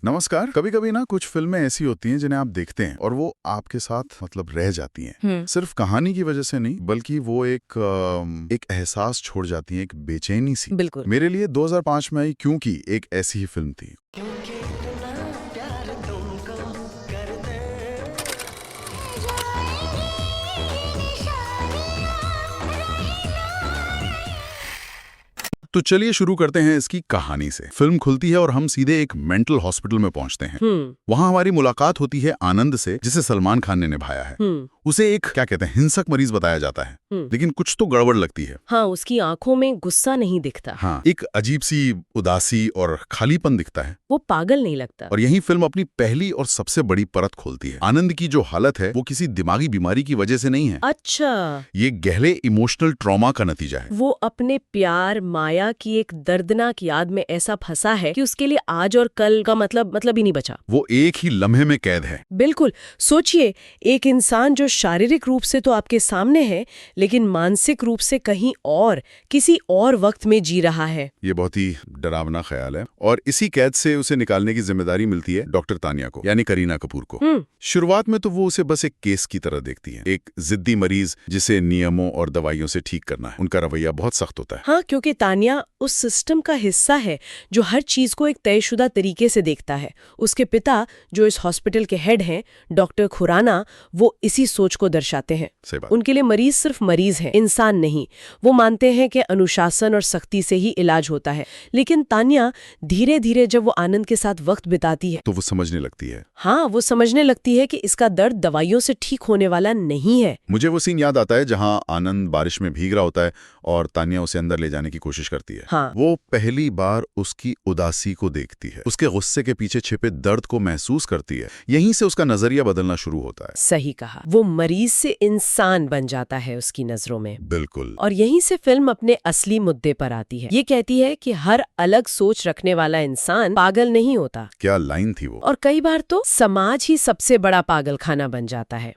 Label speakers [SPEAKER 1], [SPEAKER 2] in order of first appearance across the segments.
[SPEAKER 1] नमस्कार। कभी कभी ना कुछ फिल्में ऐसी होती हैं जिन्हें आप देखते हैं और वो आपके साथ रह जाती हैं। सिर्फ कहानी की वजह से नहीं, बल्कि वो एक एहसास छोड़ जाती हैं, एक बेचैनी सी।
[SPEAKER 2] बिल्कुल।
[SPEAKER 1] मेरे लिए 2005 में आई क्योंकि एक ऐसी ही फिल्म थी। तो चलिए शुरू करते हैं इसकी कहानी से। फिल्म खुलती है और हम सीधे एक मेंटल हॉस्पिटल में पहुंचते हैं। वहां हमारी मुलाकात होती है आनंद से, जिसे सलमान खान ने निभाया है। उसे एक हिंसक मरीज बताया जाता है, लेकिन कुछ तो गड़बड़ लगती है।
[SPEAKER 2] हाँ, उसकी आंखों में गुस्सा नहीं दिखता।
[SPEAKER 1] हाँ, एक अजीब सी उदासी और खालीपन दिखता है।
[SPEAKER 2] वो पागल नहीं लगता।
[SPEAKER 1] और यही फिल्म अपनी पहली और सबसे बड़ी परत खोलती है। आनंद की जो हालत है वो किसी दिमागी बीमारी की वजह से नहीं है।
[SPEAKER 2] अच्छा,
[SPEAKER 1] ये गहरे इमोशनल ट्रॉमा का नतीजा है।
[SPEAKER 2] वो अपने प्यार माया की एक दर्दनाक याद में ऐसा फंसा है कि उसके लिए आज और कल का मतलब ही नहीं बचा।
[SPEAKER 1] वो एक ही लम्हे में कैद है।
[SPEAKER 2] बिल्कुल। सोचिए, एक इंसान जो शारीरिक रूप से तो आपके सामने है, लेकिन मानसिक रूप से कहीं और, किसी और वक्त में जी रहा है।
[SPEAKER 1] ये बहुत ही डरावना ख्याल है। और इसी कैद से उसे निकालने की जिम्मेदारी मिलती है डॉक्टर तानिया को, यानी करीना कपूर को। शुरुआत में तो वो उसे बस एक केस की तरह देखती है, एक जिद्दी मरीज जिसे नियमों और दवाइयों से ठीक करना है। उनका रवैया बहुत सख्त होता है।
[SPEAKER 2] हाँ, क्योंकि तानिया उस सिस्टम का हिस्सा है जो हर चीज को एक तयशुदा तरीके से देखता है। उसके पिता, जो इस हॉस्पिटल के हेड हैं, डॉक्टर खुराना, वो इसी सोच को दर्शाते हैं।
[SPEAKER 1] सही बात।
[SPEAKER 2] उनके लिए मरीज सिर्फ मरीज है, इंसान नहीं। वो मानते हैं कि अनुशासन और सख्ती से ही इलाज होता है। लेकिन तानिया धीरे धीरे जब वो आनंद के साथ वक्त बिताती है
[SPEAKER 1] तो वो समझने लगती है।
[SPEAKER 2] हाँ, वो समझने लगती है कि इसका दर्द दवाइयों से ठीक होने वाला नहीं है।
[SPEAKER 1] मुझे वो सीन याद आता है जहां आनंद बारिश में भीग रहा होता है और तानिया उसे अंदर ले जाने की कोशिश करती है।
[SPEAKER 2] हाँ।
[SPEAKER 1] वो पहली बार उसकी उदासी को देखती है, उसके गुस्से के पीछे छिपे दर्द को महसूस करती है। यहीं से उसका नजरिया बदलना शुरू होता है।
[SPEAKER 2] सही कहा। वो मरीज से इंसान बन जाता है उसकी नजरों में।
[SPEAKER 1] बिल्कुल।
[SPEAKER 2] और यहीं से फिल्म अपने असली मुद्दे पर आती है। ये कहती है कि हर अलग सोच रखने वाला इंसान पागल नहीं होता।
[SPEAKER 1] क्या लाइन थी वो।
[SPEAKER 2] और कई बार तो समाज ही सबसे बड़ा पागल खाना बन जाता है।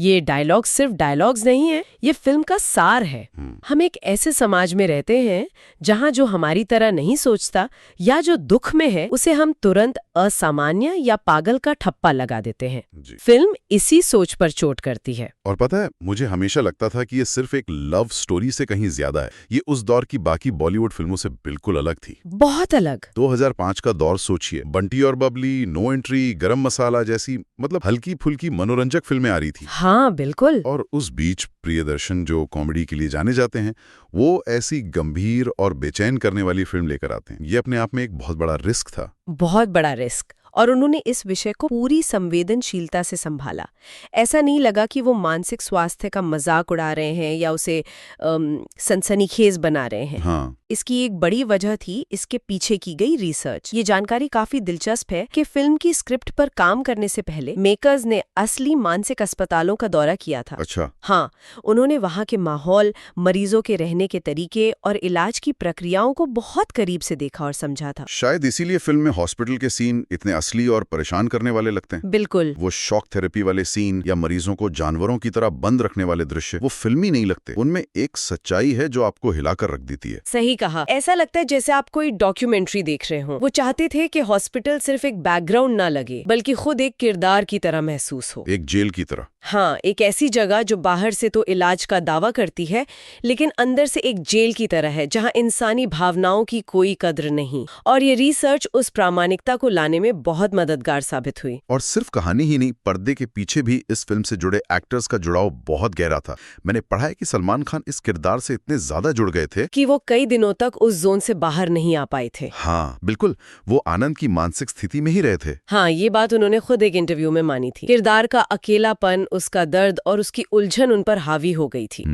[SPEAKER 2] ये डायलॉग सिर्फ डायलॉग्स नहीं है, ये फिल्म का सार है। हम एक ऐसे समाज में रहते हैं जहाँ जो हमारी तरह नहीं सोचता या जो दुख में है, उसे हम तुरंत असामान्य या पागल का ठप्पा लगा देते हैं। फिल्म इसी सोच पर चोट करती है।
[SPEAKER 1] और पता है, मुझे हमेशा लगता था कि ये सिर्फ एक लव स्टोरी से कहीं ज्यादा है। ये उस दौर की बाकी बॉलीवुड फिल्मों से बिल्कुल अलग थी।
[SPEAKER 2] बहुत अलग।
[SPEAKER 1] 2005 का दौर सोचिए। बंटी और बबली, नो एंट्री, गरम मसाला जैसी हल्की फुल्की मनोरंजक फिल्में आ रही थी।
[SPEAKER 2] हाँ, बिल्कुल।
[SPEAKER 1] और उस बीच प्रियदर्शन, जो कॉमेडी के लिए जाने जाते हैं, वो ऐसी गंभीर और बेचैन करने वाली फिल्म लेकर आते हैं। ये अपने आप में एक बहुत बड़ा रिस्क था।
[SPEAKER 2] बहुत बड़ा रिस्क। और उन्होंने इस विषय को पूरी संवेदनशीलता से संभाला। ऐसा नहीं लगा कि वो मानसिक स्वास्थ्य का मजाक उड़ा रहे हैं या उसे सनसनीखेज बना रहे हैं।
[SPEAKER 1] हाँ।
[SPEAKER 2] इसकी एक बड़ी वजह थी इसके पीछे की गई रिसर्च। ये जानकारी काफी दिलचस्प है कि फिल्म की स्क्रिप्ट पर काम करने से पहले मेकर्स ने असली मानसिक अस्पतालों का दौरा किया था।
[SPEAKER 1] अच्छा।
[SPEAKER 2] हाँ, उन्होंने वहाँ के माहौल, मरीजों के रहने के तरीके और इलाज की प्रक्रियाओं को बहुत करीब से देखा और समझा था।
[SPEAKER 1] शायद इसीलिए फिल्म में हॉस्पिटल के सीन इतने असली और परेशान करने वाले लगते हैं।
[SPEAKER 2] बिल्कुल।
[SPEAKER 1] वो शॉक थेरेपी वाले सीन या मरीजों को जानवरों की तरह बंद रखने वाले दृश्य, वो फिल्मी नहीं लगते। उनमें एक सच्चाई है जो आपको हिलाकर रख देती है।
[SPEAKER 2] सही कहा। ऐसा लगता है जैसे आप कोई डॉक्यूमेंट्री देख रहे हो। वो चाहते थे कि हॉस्पिटल सिर्फ एक बैकग्राउंड ना लगे, बल्कि खुद एक किरदार की तरह महसूस हो।
[SPEAKER 1] एक जेल की तरह।
[SPEAKER 2] हाँ, एक ऐसी जगह जो बाहर से तो इलाज का दावा करती है, लेकिन अंदर से एक जेल की तरह है, जहाँ इंसानी भावनाओं की कोई कद्र नहीं। और ये रिसर्च उस प्रामाणिकता को लाने में बहुत मददगार साबित हुई।
[SPEAKER 1] और सिर्फ कहानी ही नहीं, पर्दे के पीछे भी इस फिल्म से जुड़े एक्टर्स का जुड़ाव बहुत गहरा था। मैंने पढ़ा है कि सलमान खान इस किरदार से इतने ज्यादा जुड़ गए थे
[SPEAKER 2] कि वो कई दिनों तक उस जोन से बाहर नहीं आ पाए थे।
[SPEAKER 1] हाँ बिल्कुल, वो आनंद की मानसिक स्थिति में ही रहे थे।
[SPEAKER 2] हाँ, ये बात उन्होंने खुद एक इंटरव्यू में मानी थी। किरदार का अकेलापन, उसका दर्द और उसकी उलझन उन पर हावी हो गई थी।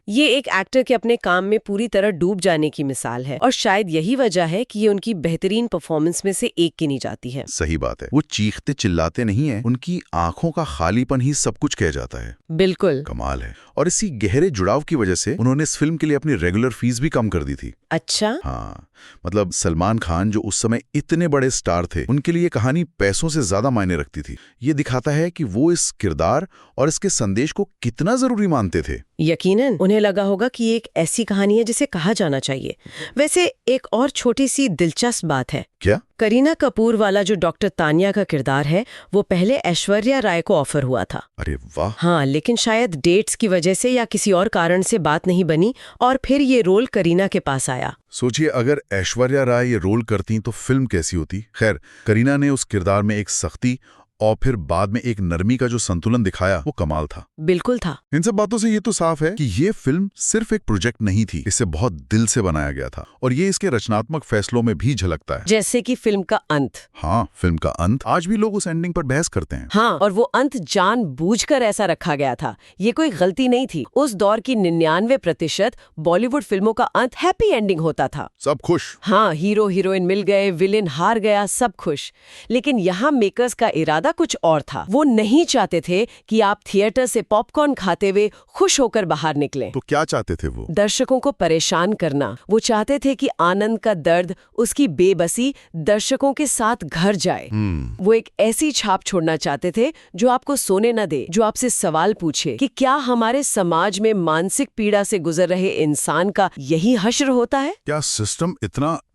[SPEAKER 2] ये एक एक्टर के अपने काम में पूरी तरह डूब जाने की मिसाल है, और शायद यही वजह है कि ये उनकी बेहतरीन परफॉर्मेंस में से एक गिनी जाती है।
[SPEAKER 1] सही बात है। वो चीखते चिल्लाते नहीं है, उनकी आंखों का खालीपन ही सब कुछ कह जाता है।
[SPEAKER 2] बिल्कुल।
[SPEAKER 1] कमाल है। और इसी गहरे जुड़ाव की वजह से उन्होंने इस फिल्म के लिए अपनी रेगुलर फीस भी कम कर दी थी।
[SPEAKER 2] अच्छा।
[SPEAKER 1] हाँ, सलमान खान जो उस समय इतने बड़े स्टार थे, उनके लिए कहानी पैसों से ज्यादा मायने रखती थी। ये दिखाता है कि वो इस किरदार और इसके संदेश को कितना जरूरी मानते थे।
[SPEAKER 2] यकीनन उन्हें लगा होगा कि ये एक ऐसी कहानी है जिसे कहा जाना चाहिए। वैसे एक और छोटी सी दिलचस्प बात है।
[SPEAKER 1] क्या?
[SPEAKER 2] करीना कपूर वाला जो डॉक्टर तानिया का किरदार है वो पहले ऐश्वर्या राय को ऑफर हुआ था।
[SPEAKER 1] अरे वाह।
[SPEAKER 2] हाँ, लेकिन शायद डेट्स की वजह से या किसी और कारण से बात नहीं बनी और फिर ये रोल करीना के पास आया।
[SPEAKER 1] सोचिए, अगर ऐश्वर्या राय ये रोल करती तो फिल्म कैसी होती। खैर, करीना ने उस किरदार में एक सख्ती और फिर बाद में एक नरमी का जो संतुलन दिखाया वो कमाल था।
[SPEAKER 2] बिल्कुल था।
[SPEAKER 1] इन सब बातों से ये तो साफ है कि ये फिल्म सिर्फ एक प्रोजेक्ट नहीं थी, इसे बहुत दिल से बनाया गया था और ये इसके रचनात्मक फैसलों में भी झलकता है।
[SPEAKER 2] जैसे कि फिल्म का अंत।
[SPEAKER 1] हाँ, फिल्म का अंत। आज भी लोग उस एंडिंग पर बहस करते हैं।
[SPEAKER 2] हाँ, और वो अंत जानबूझकर ऐसा रखा गया था। ये कोई गलती नहीं थी। उस दौर की 99% बॉलीवुड फिल्मों का अंत हैप्पी एंडिंग होता था।
[SPEAKER 1] सब खुश।
[SPEAKER 2] हाँ, हीरो हीरोइन मिल गए, विलेन हार गया, सब खुश। लेकिन यहाँ मेकर्स का इरादा कुछ और था। वो नहीं चाहते थे कि आप थिएटर से पॉपकॉर्न खाते हुए खुश होकर बाहर निकलें।
[SPEAKER 1] तो क्या चाहते थे वो?
[SPEAKER 2] दर्शकों को परेशान करना। वो चाहते थे कि आनंद का दर्द, उसकी बेबसी दर्शकों के साथ घर जाए। वो एक ऐसी छाप छोड़ना चाहते थे जो आपको सोने न दे, जो आपसे सवाल पूछे कि क्या हमारे समाज में मानसिक पीड़ा से गुजर रहे इंसान का यही हश्र होता है?
[SPEAKER 1] क्या सिस्टम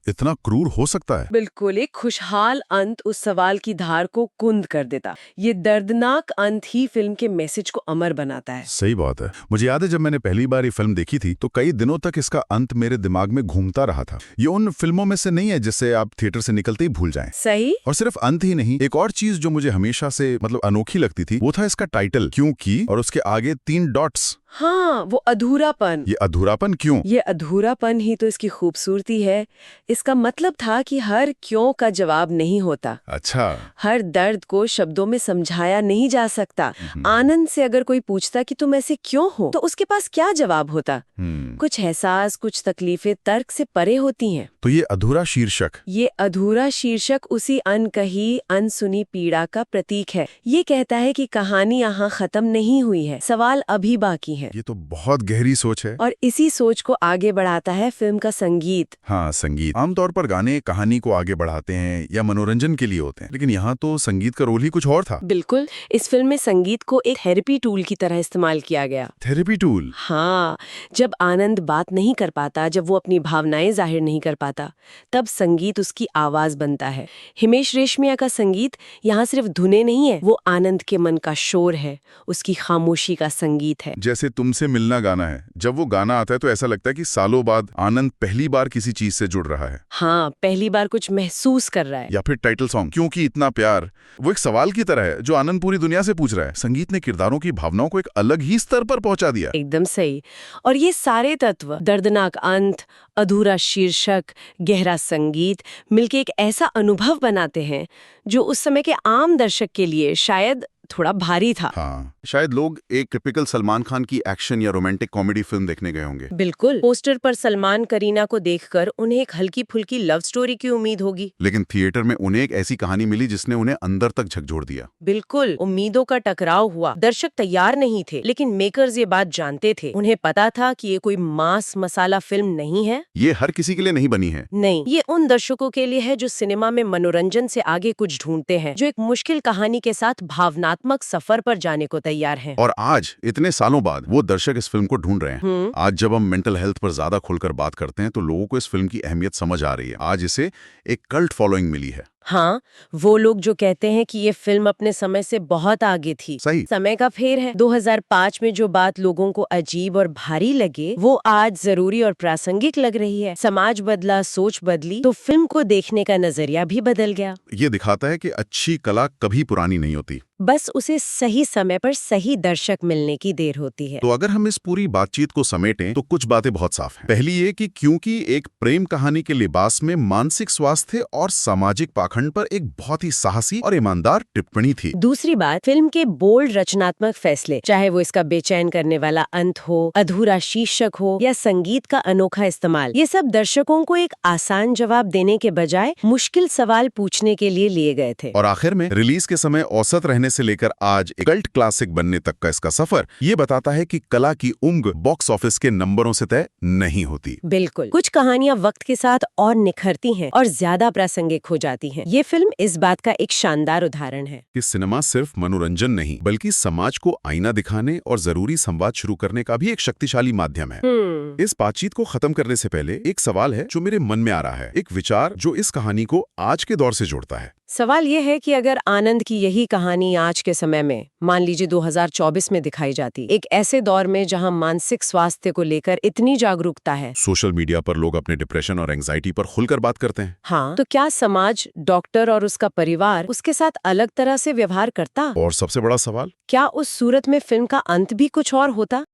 [SPEAKER 1] इतना क्रूर हो सकता है?
[SPEAKER 2] बिल्कुल, एक खुशहाल अंत उस सवाल की धार को कुंद कर देता। ये दर्दनाक अंत ही फिल्म के मैसेज को अमर बनाता है।
[SPEAKER 1] सही बात है। मुझे याद है जब मैंने पहली बार ये फिल्म देखी थी तो कई दिनों तक इसका अंत मेरे दिमाग में घूमता रहा था। ये उन फिल्मों में से नहीं है जिससे आप थिएटर से निकलते ही भूल जाएं।
[SPEAKER 2] सही।
[SPEAKER 1] और सिर्फ अंत ही नहीं, एक और चीज जो मुझे हमेशा से अनोखी लगती थी वो था इसका टाइटल क्योंकि और उसके आगे 3 डॉट्स।
[SPEAKER 2] हाँ, वो अधूरापन।
[SPEAKER 1] ये अधूरापन क्यों?
[SPEAKER 2] ये अधूरापन ही तो इसकी खूबसूरती है। इसका मतलब था कि हर क्यों का जवाब नहीं होता।
[SPEAKER 1] अच्छा।
[SPEAKER 2] हर दर्द को शब्दों में समझाया नहीं जा सकता। आनंद से अगर कोई पूछता कि तुम ऐसे क्यों हो, तो उसके पास क्या जवाब होता? कुछ एहसास, कुछ तकलीफें तर्क से परे होती हैं।
[SPEAKER 1] तो ये अधूरा शीर्षक
[SPEAKER 2] उसी अनकही, अनसुनी पीड़ा का प्रतीक है। ये कहता है कि कहानी यहाँ खत्म नहीं हुई है, सवाल अभी बाकी है।
[SPEAKER 1] ये तो बहुत गहरी सोच है।
[SPEAKER 2] और इसी सोच को आगे बढ़ाता है फिल्म का संगीत।
[SPEAKER 1] हाँ, संगीत। आमतौर पर गाने कहानी को आगे बढ़ाते हैं या मनोरंजन के लिए होते हैं, लेकिन यहाँ तो संगीत का रोल ही कुछ और था।
[SPEAKER 2] बिल्कुल, इस फिल्म में संगीत को एक थेरेपी टूल की तरह इस्तेमाल किया गया।
[SPEAKER 1] Therapy tool?
[SPEAKER 2] हाँ, जब आनंद बात नहीं कर पाता, जब वो अपनी भावनाएं जाहिर नहीं कर पाता, तब संगीत उसकी आवाज बनता है। हिमेश रेशमिया का संगीत यहाँ सिर्फ धुनें नहीं है, वो आनंद के मन का शोर है, उसकी खामोशी का संगीत है।
[SPEAKER 1] जैसे तुमसे मिलना गाना है, जब वो गाना आता है तो ऐसा लगता है कि सालों बाद आनंद पहली बार किसी चीज से जुड़ रहा है।
[SPEAKER 2] हाँ, पहली बार कुछ महसूस कर रहा है।
[SPEAKER 1] या फिर टाइटल सॉन्ग क्योंकि इतना प्यार, वो एक सवाल की तरह है जो आनंद पूरी दुनिया से पूछ रहा है। संगीत ने किरदारों की भावनाओं को एक अलग ही स्तर पर पहुंचा दिया।
[SPEAKER 2] एकदम सही। और ये सारे तत्व, दर्दनाक अंत, अधूरा शीर्षक, गहरा संगीत, मिलके एक ऐसा अनुभव बनाते हैं जो उस समय के आम दर्शक के लिए शायद थोड़ा भारी था।
[SPEAKER 1] हाँ, शायद लोग एक टिपिकल सलमान खान की एक्शन या रोमांटिक कॉमेडी फिल्म देखने गए होंगे।
[SPEAKER 2] बिल्कुल, पोस्टर पर सलमान करीना को देखकर उन्हें एक हल्की फुल्की लव स्टोरी की उम्मीद होगी,
[SPEAKER 1] लेकिन थिएटर में उन्हें एक ऐसी कहानी मिली जिसने उन्हें अंदर तक झकझोर दिया।
[SPEAKER 2] बिल्कुल, उम्मीदों का टकराव हुआ। दर्शक तैयार नहीं थे, लेकिन मेकर्स ये बात जानते थे। उन्हें पता था कि ये कोई मास मसाला फिल्म नहीं है।
[SPEAKER 1] ये हर किसी के लिए नहीं बनी है।
[SPEAKER 2] नहीं, ये उन दर्शकों के लिए है जो सिनेमा में मनोरंजन से आगे कुछ ढूंढते हैं, जो एक मुश्किल कहानी के साथ भावनात्मक सफर पर जाने को तैयार हैं।
[SPEAKER 1] और आज इतने सालों बाद वो दर्शक इस फिल्म को ढूंढ रहे हैं। आज जब हम मेंटल हेल्थ पर ज्यादा खुलकर बात करते हैं तो लोगों को इस फिल्म की अहमियत समझ आ रही है। आज इसे एक कल्ट फॉलोइंग मिली है।
[SPEAKER 2] हाँ, वो लोग जो कहते हैं कि ये फिल्म अपने समय से बहुत आगे थी।
[SPEAKER 1] सही।
[SPEAKER 2] समय का फेर है। 2005 में जो बात लोगों को अजीब और भारी लगे, वो आज जरूरी और प्रासंगिक लग रही है। समाज बदला, सोच बदली, तो फिल्म को देखने का नजरिया भी बदल गया।
[SPEAKER 1] ये दिखाता है कि अच्छी कला कभी पुरानी नहीं होती,
[SPEAKER 2] बस उसे सही समय पर सही दर्शक मिलने की देर होती है।
[SPEAKER 1] तो अगर हम इस पूरी बातचीत को समेटें तो कुछ बातें बहुत साफ हैं। पहली ये कि क्योंकि एक प्रेम कहानी के लिबास में मानसिक स्वास्थ्य और सामाजिक पाखंड पर एक बहुत ही साहसी और ईमानदार टिप्पणी थी।
[SPEAKER 2] दूसरी बात, फिल्म के बोल्ड रचनात्मक फैसले, चाहे वो इसका बेचैन करने वाला अंत हो, अधूरा शीर्षक हो या संगीत का अनोखा इस्तेमाल, ये सब दर्शकों को एक आसान जवाब देने के बजाय मुश्किल सवाल पूछने के लिए लिए गए थे।
[SPEAKER 1] और आखिर में रिलीज के समय औसत रहने से लेकर आज एक कल्ट क्लासिक बनने तक का इसका सफर ये बताता है कि कला की उम्र बॉक्स ऑफिस के नंबरों से तय नहीं होती।
[SPEAKER 2] बिल्कुल, कुछ कहानियां वक्त के साथ और निखरती हैं और ज्यादा प्रासंगिक हो जाती हैं, ये फिल्म इस बात का एक शानदार उदाहरण है
[SPEAKER 1] कि सिनेमा सिर्फ मनोरंजन नहीं बल्कि समाज को आईना दिखाने और जरूरी संवाद शुरू करने का भी एक शक्तिशाली माध्यम है। इस बातचीत को खत्म करने से पहले एक सवाल है जो मेरे मन में आ रहा है, एक विचार जो इस कहानी को आज के दौर से जोड़ता है।
[SPEAKER 2] सवाल ये है कि अगर आनंद की यही कहानी आज के समय में, मान लीजिए 2024 में दिखाई जाती, एक ऐसे दौर में जहां मानसिक स्वास्थ्य को लेकर इतनी जागरूकता है,
[SPEAKER 1] सोशल मीडिया पर लोग अपने डिप्रेशन और एंजाइटी पर खुलकर बात करते हैं,
[SPEAKER 2] हाँ, तो क्या समाज, डॉक्टर और उसका परिवार उसके साथ अलग तरह से व्यवहार करता?
[SPEAKER 1] और सबसे बड़ा सवाल,
[SPEAKER 2] क्या उस सूरत में फिल्म का अंत भी कुछ और होता?